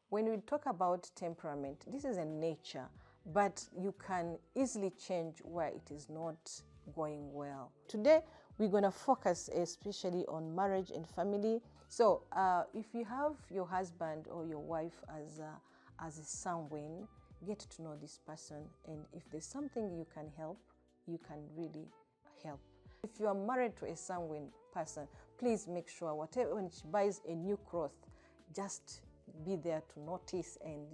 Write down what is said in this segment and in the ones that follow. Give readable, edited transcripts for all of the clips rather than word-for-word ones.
When we talk about temperament, this is a nature, but you can easily change where it is not going well. Today, we're going to focus especially on marriage and family. So if you have your husband or your wife as a sanguine, get to know this person, and if there's something you can help, you can really help. If you are married to a sanguine person, please make sure whatever, when she buys a new cloth, just be there to notice. And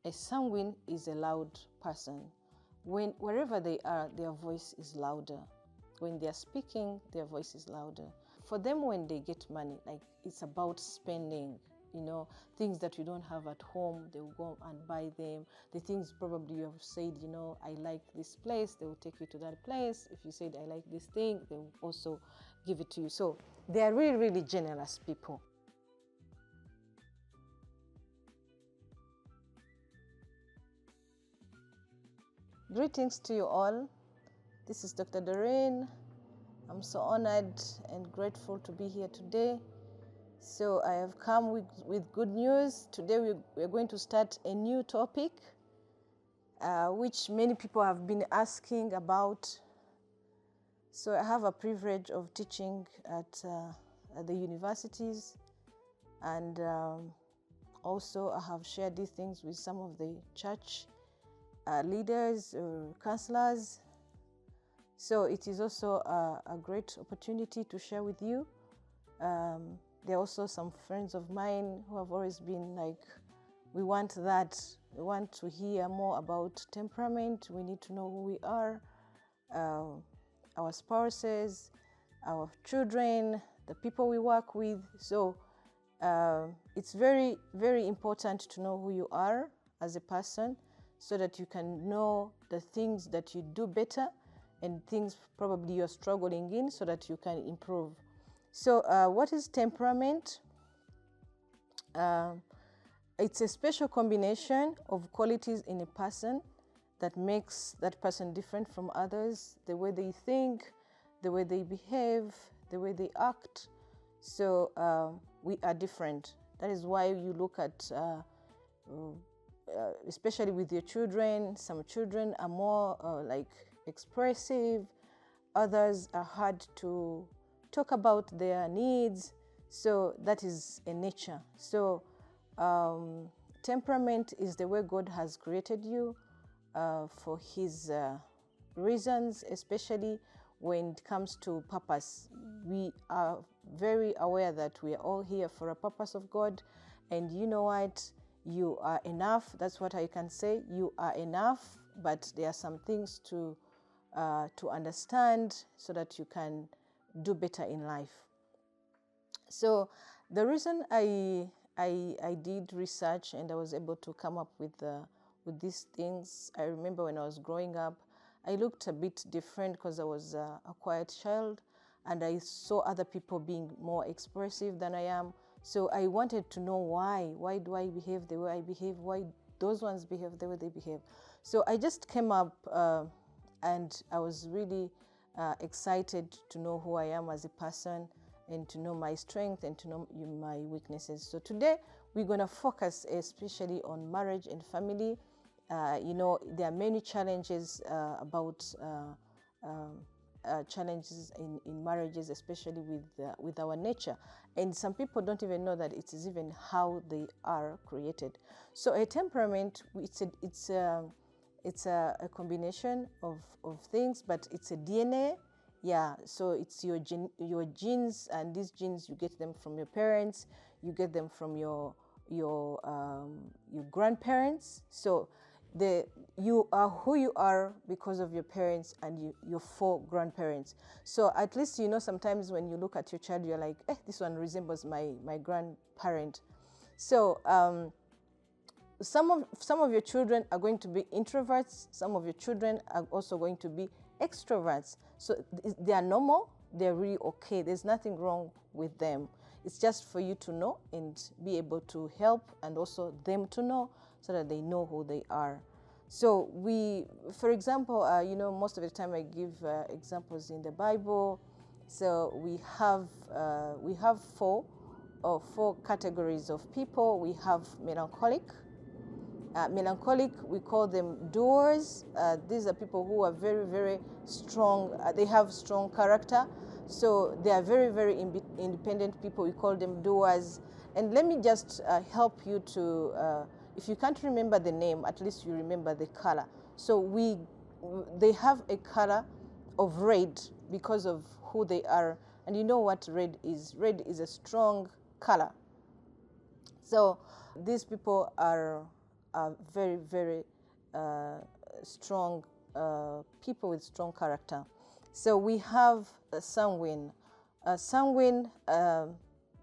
a sanguine is a loud person. Wherever they are, their voice is louder. When they are speaking, their voice is louder. For them, when they get money, like, it's about spending, things that you don't have at home, they will go and buy them. The things probably you have said, I like this place, they will take you to that place. If you said, I like this thing, they will also give it to you. So they are really, really generous people. Greetings to you all. This is Dr. Doreen. I'm so honored and grateful to be here today. So I have come with good news. Today we're going to start a new topic, which many people have been asking about. So I have a privilege of teaching at the universities, and also I have shared these things with some of the church leaders or counselors. So it is also a great opportunity to share with you. There are also some friends of mine who have always been like, we want that. We want to hear more about temperament. We need to know who we are, our spouses, our children, the people we work with. So it's very, very important to know who you are as a person, so that you can know the things that you do better and things probably you're struggling in, so that you can improve. So what is temperament? It's a special combination of qualities in a person that makes that person different from others. The way they think, the way they behave, the way they act. So we are different. That is why you look at especially with your children, some children are more like expressive, others are hard to talk about their needs. So that is a nature. So temperament is the way God has created you for his reasons, especially when it comes to purpose. We are very aware that we are all here for a purpose of God, and you know what? You are enough. That's what I can say. You are enough, but there are some things to understand so that you can do better in life. So the reason I did research and I was able to come up with these things, I remember when I was growing up, I looked a bit different because I was a quiet child, and I saw other people being more expressive than I am. So I wanted to know why. Why do I behave the way I behave? Why those ones behave the way they behave? So I just came up and I was really excited to know who I am as a person, and to know my strength and to know my weaknesses. So today we're going to focus especially on marriage and family. There are many challenges about challenges in marriages, especially with our nature, and some people don't even know that it is even how they are created. So a temperament, it's a combination of things, but it's a DNA. Yeah, so it's your genes, and these genes, you get them from your parents, you get them from your grandparents. So you are who you are because of your parents and your 4 grandparents. So at least sometimes when you look at your child, you're like, this one resembles my grandparent. So some of your children are going to be introverts. Some of your children are also going to be extroverts. So they are normal. They're really okay. There's nothing wrong with them. It's just for you to know and be able to help, and also them to know, so that they know who they are. So for example, most of the time I give examples in the Bible. So we have 4 four categories of people. We have melancholic. Melancholic, we call them doers. These are people who are very, very strong. They have strong character. So they are very, very independent people. We call them doers. And let me just help you to, if you can't remember the name, at least you remember the color. So they have a color of red because of who they are. And you know what red is? Red is a strong color. So these people are very, very strong people with strong character. So we have sanguine. Sanguine,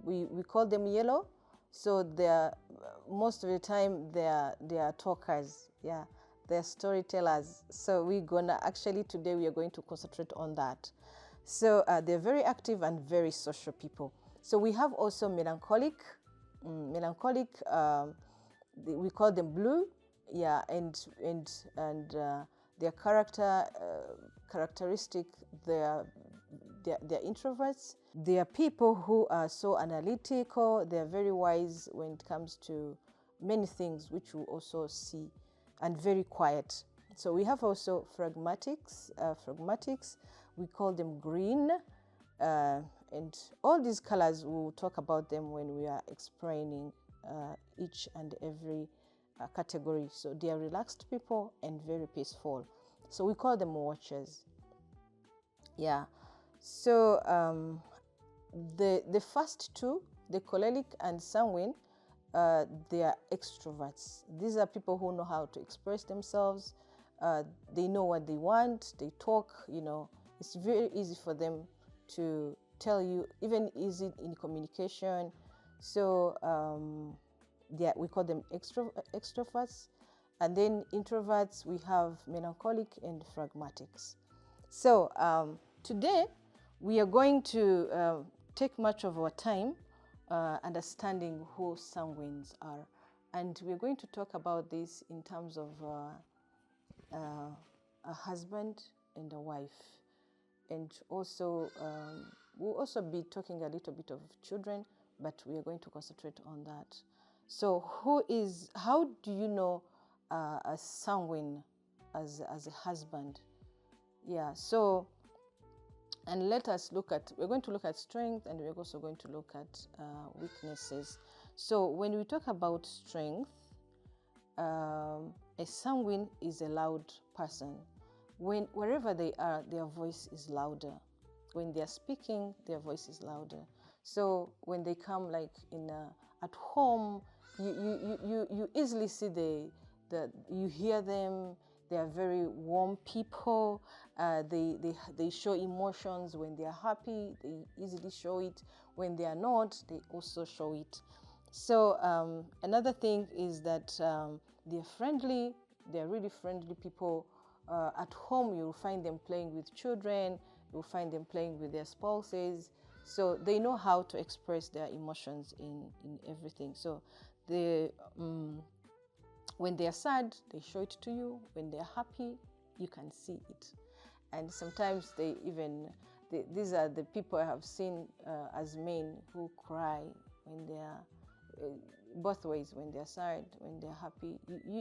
we call them yellow. So they're most of the time they are talkers. Yeah, they're storytellers. So today we are going to concentrate on that. So they're very active and very social people. So we have also melancholic. Melancholic, we call them blue. Yeah, and their characteristic, they're introverts. They are people who are so analytical. They are very wise when it comes to many things, which we also see, and very quiet. So we have also phlegmatics. Phlegmatics, we call them green. And all these colors, we'll talk about them when we are explaining each and every category. So they are relaxed people and very peaceful. So we call them watchers. Yeah. So the first two, the choleric and sanguine, they are extroverts. These are people who know how to express themselves. They know what they want. They talk. It's very easy for them to tell you, even easy in communication. So we call them extroverts. And then introverts, we have melancholic and phlegmatics. So today we are going to take much of our time understanding who sanguines are. And we're going to talk about this in terms of a husband and a wife. And also, we'll also be talking a little bit of children, but we are going to concentrate on that. So how do you know a sanguine as a husband? Yeah, so, and we're going to look at strength, and we're also going to look at weaknesses. So when we talk about strength, a sanguine is a loud person. Wherever they are, their voice is louder. When they are speaking, their voice is louder. So when they come, like at home, you easily see you hear them. They are very warm people. They show emotions. When they are happy, they easily show it. When they are not, they also show it. So another thing is that they're friendly. They're really friendly people. At home, you'll find them playing with children. You'll find them playing with their spouses. So they know how to express their emotions in everything. So when they're sad, they show it to you. When they're happy, you can see it. And sometimes these are the people I have seen as men who cry when they are both ways. When they're sad, when they're happy,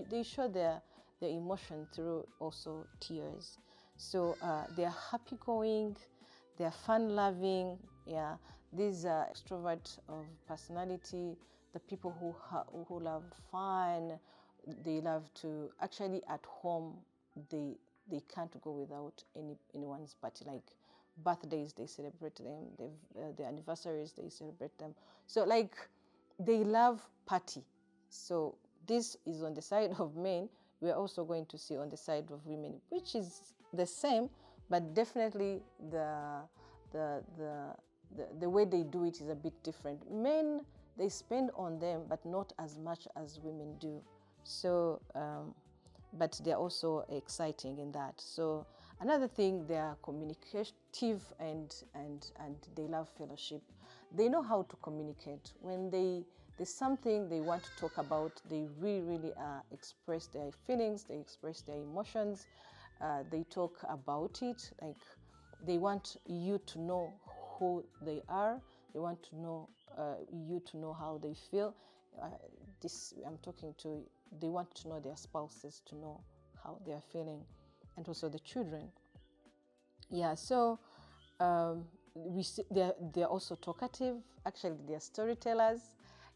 they show their emotion through also tears. So they're happy-going, they're fun-loving. Yeah, these are extrovert of personality. The people who love fun. They love to actually at home. They can't go without anyone's party. Like birthdays, they celebrate them. Their anniversaries, they celebrate them. So like they love party. So this is on the side of men. We are also going to see on the side of women, which is the same, but definitely the way they do it is a bit different. Men, they spend on them, but not as much as women do. So, but they're also exciting in that. So another thing, they are communicative and they love fellowship. They know how to communicate. When there's something they want to talk about, they really express their feelings, they express their emotions, they talk about it. Like they want you to know who they are, They want to know you to know how they feel. This I'm talking to. They want to know their spouses to know how they are feeling, and also the children. Yeah. So we see they're also talkative. Actually, they're storytellers.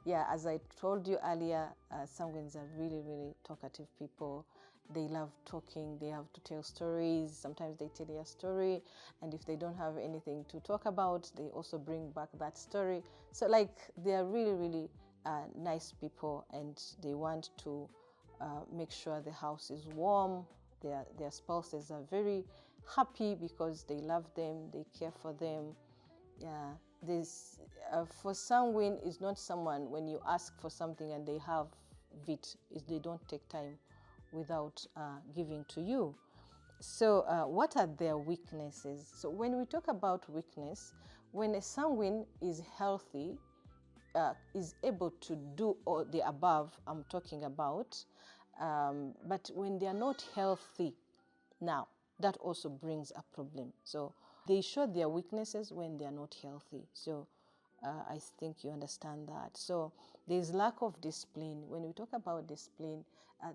Yeah, as I told you earlier, sanguines are really, really talkative people. They love talking. They have to tell stories. Sometimes they tell their story, and if they don't have anything to talk about, they also bring back that story. So, like, they are really, really nice people, and they want to make sure the house is warm. Their spouses are very happy because they love them. They care for them. Yeah, this for sanguine is not someone when you ask for something and they have it, they don't take time without giving to you. So what are their weaknesses? So when we talk about weakness, when a sanguine is healthy, is able to do all the above I'm talking about, but when they are not healthy, now that also brings a problem. So they show their weaknesses when they are not healthy. So I think you understand that. So there's lack of discipline. When we talk about discipline,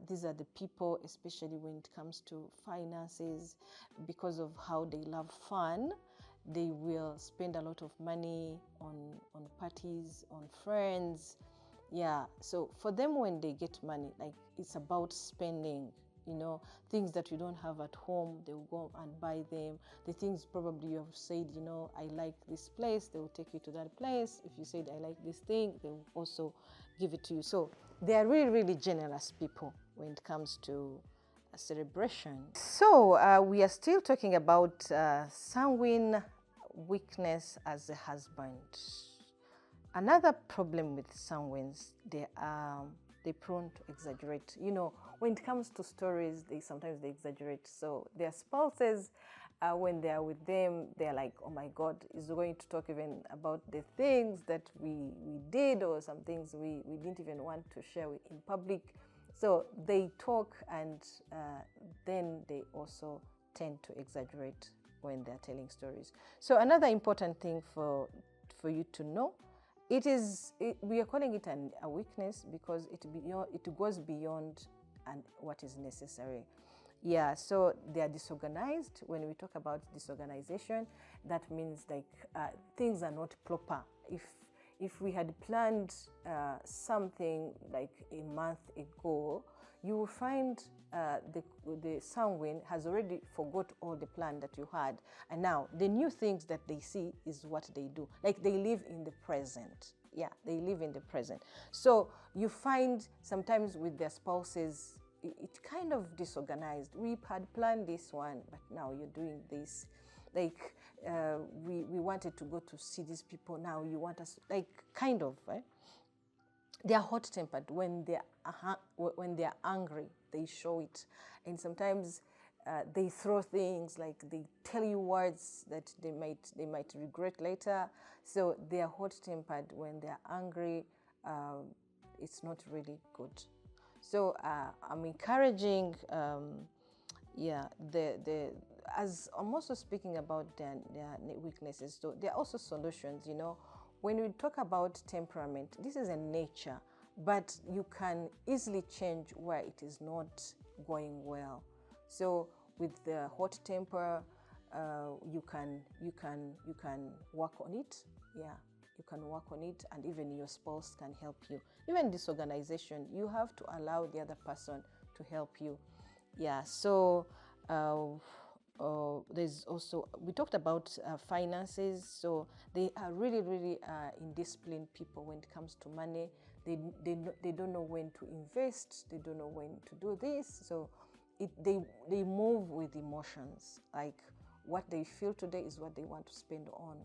these are the people, especially when it comes to finances, because of how they love fun. They will spend a lot of money on parties, on friends. Yeah, so for them, when they get money, like, it's about spending. Things that you don't have at home, they will go and buy them. The things probably you have said, I like this place, they will take you to that place. If you said, I like this thing, they will also give it to you. So they are really, really generous people when it comes to a celebration. So we are still talking about sanguine weakness as a husband. Another problem with sanguines, they're prone to exaggerate. When it comes to stories, sometimes they exaggerate. So their spouses, when they are with them, they're like, oh my God, is going to talk even about the things that we did, or some things we didn't even want to share in public. So they talk, and then they also tend to exaggerate when they're telling stories. So another important thing for you to know, we are calling it a weakness because it goes beyond and what is necessary. Yeah, so they are disorganized. When we talk about disorganization, that means like things are not proper. If we had planned something like a month ago, you will find the sanguine has already forgot all the plan that you had, and now the new things that they see is what they do. Like, they live in the present. Yeah, they live in the present. So you find sometimes with their spouses, it's kind of disorganized. We had planned this one, but now you're doing this. Like, we wanted to go to see these people, now you want us, like, kind of, right? They are hot-tempered. When they're angry, they show it. And sometimes they throw things, like they tell you words that they might regret later. So they are hot-tempered. When they're angry, it's not really good. So I'm encouraging, as I'm also speaking about their weaknesses, so there are also solutions. When we talk about temperament, this is a nature, but you can easily change where it is not going well. So with the hot temper, you can work on it. Yeah, you can work on it, and even your spouse can help you. Even disorganization, you have to allow the other person to help you. Yeah, so there's also, we talked about finances. So they are really, really indisciplined people when it comes to money. They don't know when to invest. They don't know when to do this. So they move with emotions. Like, what they feel today is what they want to spend on.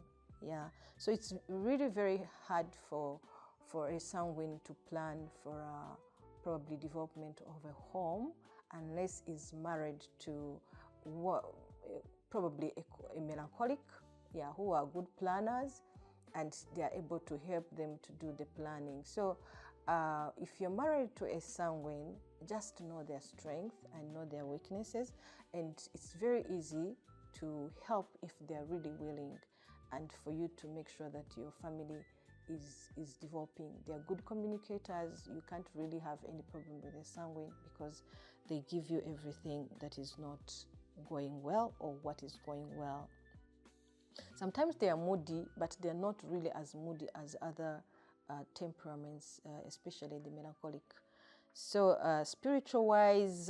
Yeah, so it's really very hard for a sanguine to plan for probably development of a home, unless is married to probably a melancholic, yeah, who are good planners, and they are able to help them to do the planning. So if you're married to a sanguine, just know their strength and know their weaknesses, and it's very easy to help if they're really willing. and for you to make sure that your family is developing. They are good communicators. You can't really have any problem with a sanguine because they give you everything that is not going well or what is going well. Sometimes they are moody, but they're not really as moody as other temperaments, especially the melancholic. So spiritual wise,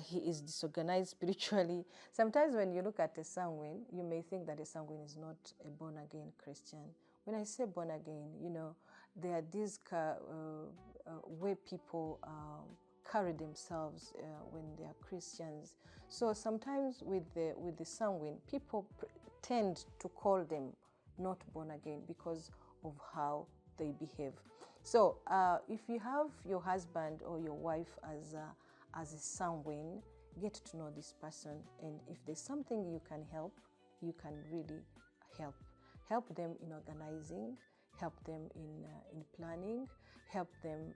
he is disorganized spiritually. Sometimes when you look at a sanguine, you may think that a sanguine is not a born again Christian. When I say born again, you know, there are these way people carry themselves when they are Christians. So sometimes with the sanguine, people tend to call them not born again because of how they behave. So if you have your husband or your wife as a sanguine, get to know this person, and if there's something you can help, you can really help. Help them in organizing, help them in planning, help them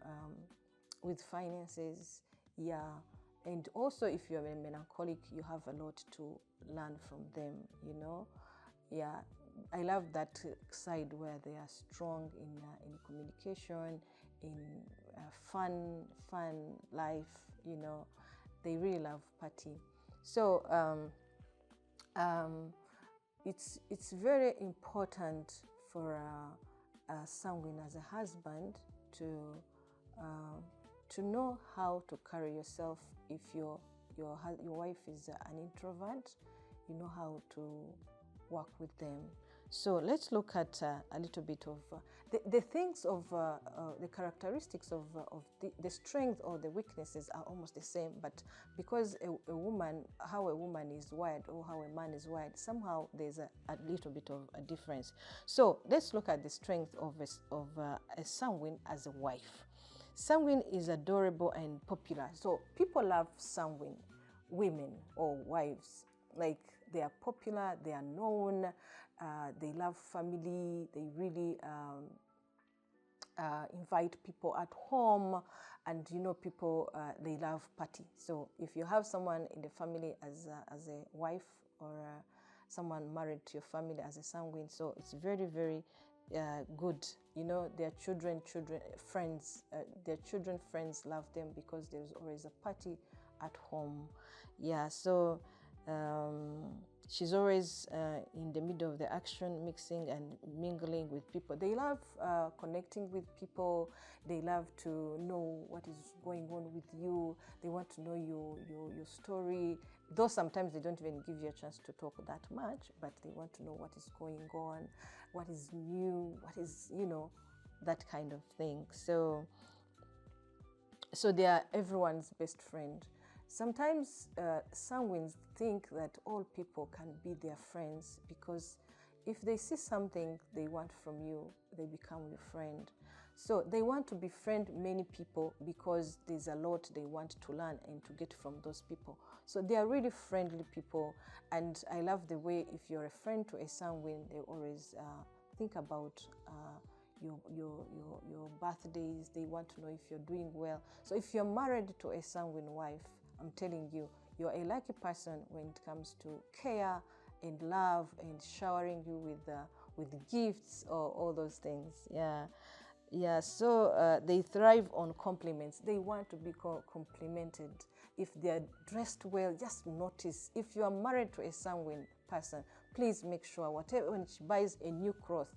with finances, yeah. And also, if you're a melancholic, you have a lot to learn from them, you know. Yeah, I love that side where they are strong in communication, in fun life, you know. They really love party. So it's very important for a sanguine as a husband to know how to carry yourself. If your wife is an introvert, you know how to work with them. So let's look at a little bit of the things of the characteristics of the strength or the weaknesses are almost the same, but because a woman, how a woman is wired or how a man is wired, somehow there's a little bit of a difference. So let's look at the strength of a sanguine as a wife. Sanguine is adorable and popular. So people love sanguine women or wives. Like, they are popular, they are known, they love family, they really invite people at home, and you know, people, they love party. So if you have someone in the family as a wife, or someone married to your family as a sanguine, so it's very, very good. You know, their friends love them because there's always a party at home. Yeah, so she's always in the middle of the action, mixing and mingling with people. They love connecting with people. They love to know what is going on with you. They want to know your story. Though sometimes they don't even give you a chance to talk that much, but they want to know what is going on, what is new, what is, you know, that kind of thing. So they are everyone's best friend. Sometimes sanguines think that all people can be their friends, because if they see something they want from you, they become your friend. So they want to befriend many people because there's a lot they want to learn and to get from those people. So they are really friendly people, and I love the way, if you're a friend to a sanguine, they always think about your birthdays. They want to know if you're doing well. So if you're married to a sanguine wife, I'm telling you, you're a lucky person when it comes to care and love and showering you with gifts or all those things. Yeah. So they thrive on compliments. They want to be complimented. If they're dressed well, just notice. If you are married to a sanguine person, please make sure whatever, when she buys a new cloth,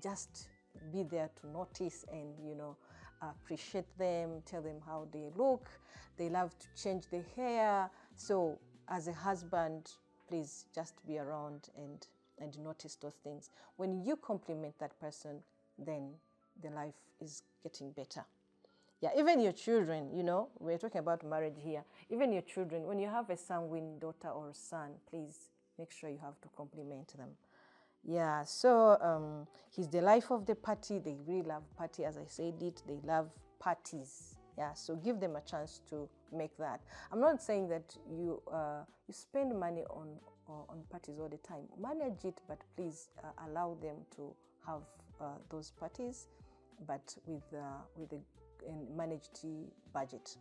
just be there to notice and, you know, appreciate them, tell them how they look. They love to change their hair. So as a husband, please just be around and notice those things. When you compliment that person, then the life is getting better. Yeah, even your children, you know, we're talking about marriage here. Even your children, when you have a sanguine daughter or son, please make sure you have to compliment them. Yeah, so he's the life of the party. They really love party, as I said it. They love parties. Yeah, so give them a chance to make that. I'm not saying that you spend money on parties all the time. Manage it, but please allow them to have those parties, but with a managed budget.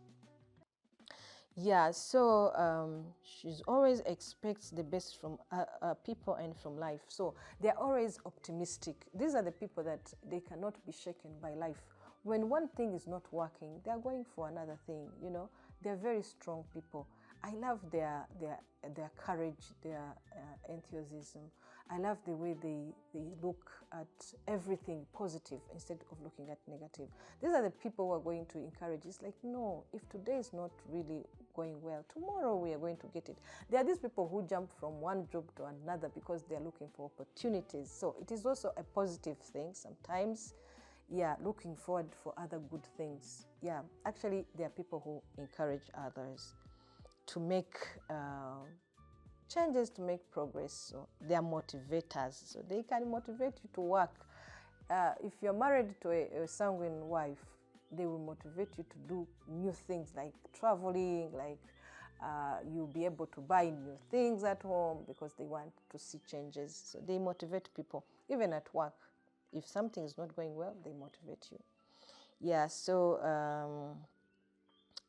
Yeah, so she's always expects the best from people and from life. So they're always optimistic. These are the people that they cannot be shaken by life. When one thing is not working, they're going for another thing. You know, they're very strong people. I love their courage, their enthusiasm. I love the way they look at everything positive instead of looking at negative. These are the people who are going to encourage. It's like, no, if today is not really going well, tomorrow we are going to get it. There are these people who jump from one job to another because they're looking for opportunities. So it is also a positive thing sometimes. Yeah, looking forward for other good things. Yeah, actually, there are people who encourage others to make changes, to make progress. So they are motivators. So they can motivate you to work. If you're married to a sanguine wife, they will motivate you to do new things like traveling, like you'll be able to buy new things at home because they want to see changes. So they motivate people, even at work. If something is not going well, they motivate you. Yeah, so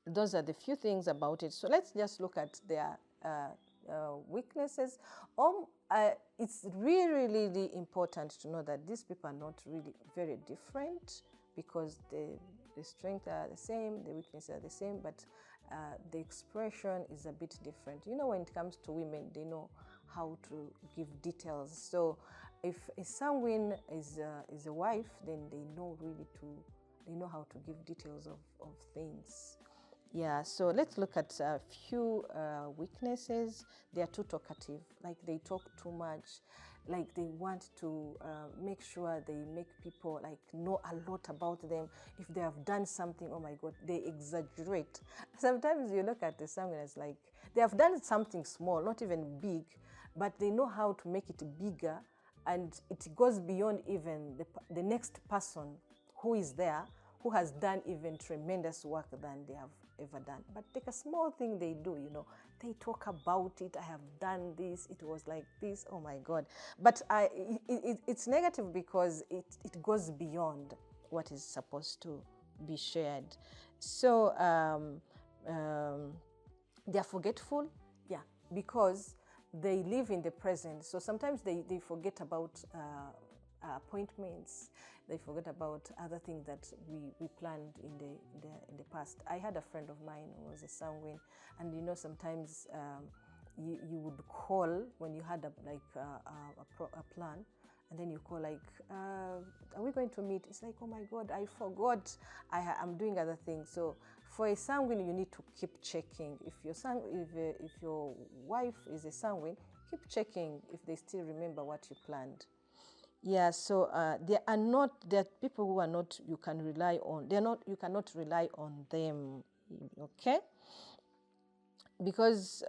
those are the few things about it. So let's just look at their weaknesses. It's really, really important to know that these people are not really very different because the strengths are the same, the weaknesses are the same, but the expression is a bit different. You know, when it comes to women, they know how to give details. So if a sanguine is a wife, then they know how to give details of things. Yeah, so let's look at a few weaknesses. They are too talkative, like they talk too much, like they want to make sure they make people like know a lot about them. If they have done something, oh my God, they exaggerate. Sometimes you look at the sanguine as like they have done something small, not even big, but they know how to make it bigger, and it goes beyond even the next person who is there, who has done even tremendous work than they have ever done. But take a small thing they do, you know, they talk about it. I have done this. It was like this. Oh my God. But it's negative because it goes beyond what is supposed to be shared. So they're forgetful. Yeah, because they live in the present. So sometimes they forget about appointments. They forget about other things that we planned in the past. I had a friend of mine who was a sanguine, and you know, sometimes you would call when you had a plan, and then you call like, are we going to meet? It's like, oh my God, I forgot. I'm doing other things. So for a sanguine, you need to keep checking. If your wife is a sanguine, keep checking if they still remember what you planned. Yeah, so there are people who are not, you can rely on. You cannot rely on them, okay? Because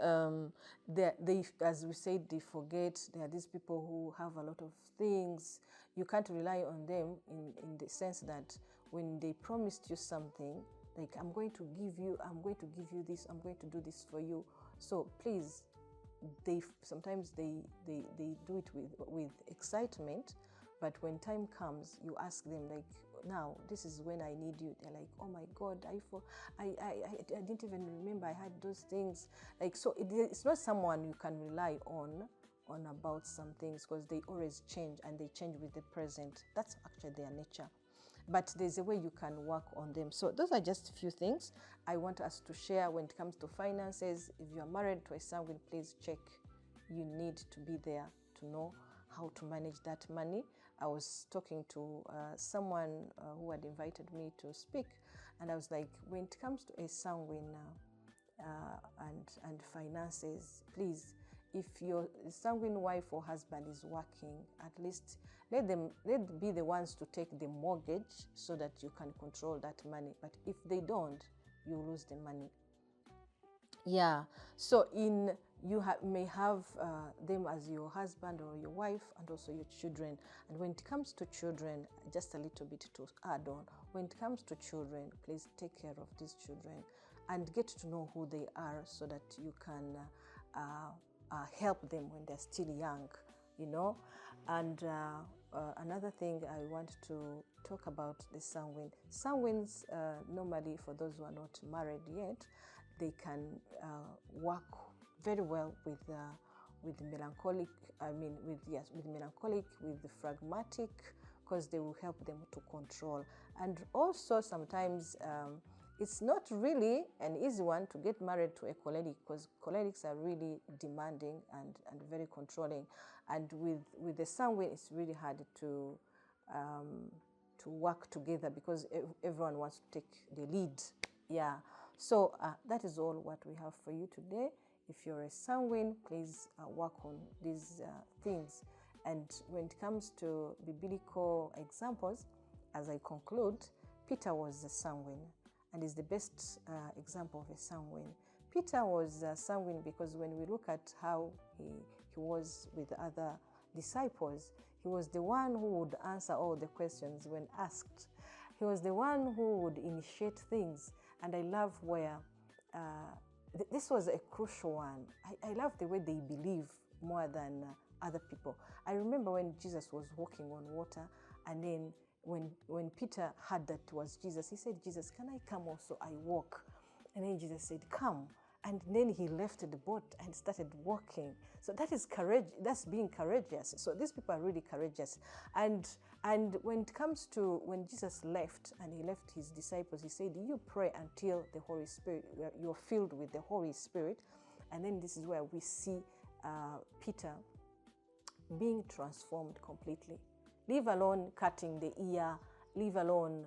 they, as we said, they forget. There are these people who have a lot of things. You can't rely on them in the sense that when they promised you something, like I'm going to give you this, I'm going to do this for you. So please, sometimes they do it with excitement, but when time comes, you ask them like, now this is when I need you. They're like, oh my God, I didn't even remember I had those things. Like, so it's not someone you can rely on about some things, because they always change, and they change with the present. That's actually their nature. But there's a way you can work on them. So those are just a few things I want us to share when it comes to finances. If you are married to a sanguine, please check. You need to be there to know how to manage that money. I was talking to someone who had invited me to speak, and I was like, when it comes to a sanguine and finances, please, if your sanguine wife or husband is working, at least let be the ones to take the mortgage so that you can control that money. But if they don't, you lose the money. Yeah, so may have them as your husband or your wife, and also your children. And when it comes to children, just a little bit to add on, when it comes to children, please take care of these children and get to know who they are, so that you can help them when they're still young, you know. And another thing I want to talk about the sanguine. Sanguines, normally, for those who are not married yet, they can work very well with melancholic. With melancholic, with the phlegmatic, because they will help them to control. And also sometimes it's not really an easy one to get married to a choleric, because cholerics are really demanding and very controlling. And with the sanguine, it's really hard to work together, because everyone wants to take the lead. Yeah. So that is all what we have for you today. If you're a sanguine, please work on these things. And when it comes to biblical examples, as I conclude, Peter was a sanguine, and is the best example of a sanguine. Peter was sanguine because when we look at how he was with other disciples, he was the one who would answer all the questions when asked. He was the one who would initiate things. And I love where this was a crucial one. I love the way they believe more than other people. I remember when Jesus was walking on water, and then when Peter heard that it was Jesus, he said, "Jesus, can I come also? I walk." And then Jesus said, "Come." And then he left the boat and started walking. So that is courage. That's being courageous. So these people are really courageous. And when it comes to when Jesus left and he left his disciples, he said, "You pray until the Holy Spirit, you're filled with the Holy Spirit." And then this is where we see Peter being transformed completely. Leave alone cutting the ear, leave alone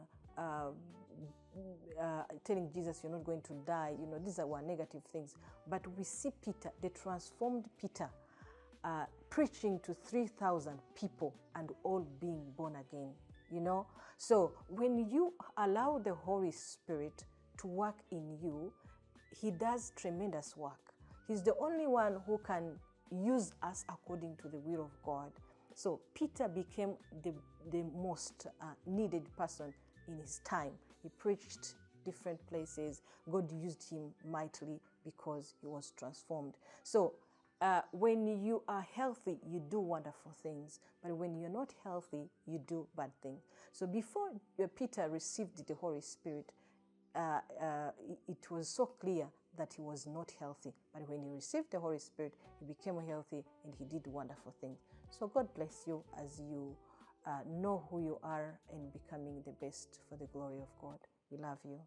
telling Jesus you're not going to die. You know, these are our negative things. But we see Peter, the transformed Peter, preaching to 3,000 people and all being born again, you know. So when you allow the Holy Spirit to work in you, he does tremendous work. He's the only one who can use us according to the will of God. So Peter became the most needed person in his time. He preached different places. God used him mightily because he was transformed. So when you are healthy, you do wonderful things. But when you're not healthy, you do bad things. So before Peter received the Holy Spirit, it was so clear that he was not healthy. But when he received the Holy Spirit, he became healthy and he did wonderful things. So God bless you as you know who you are and becoming the best for the glory of God. We love you.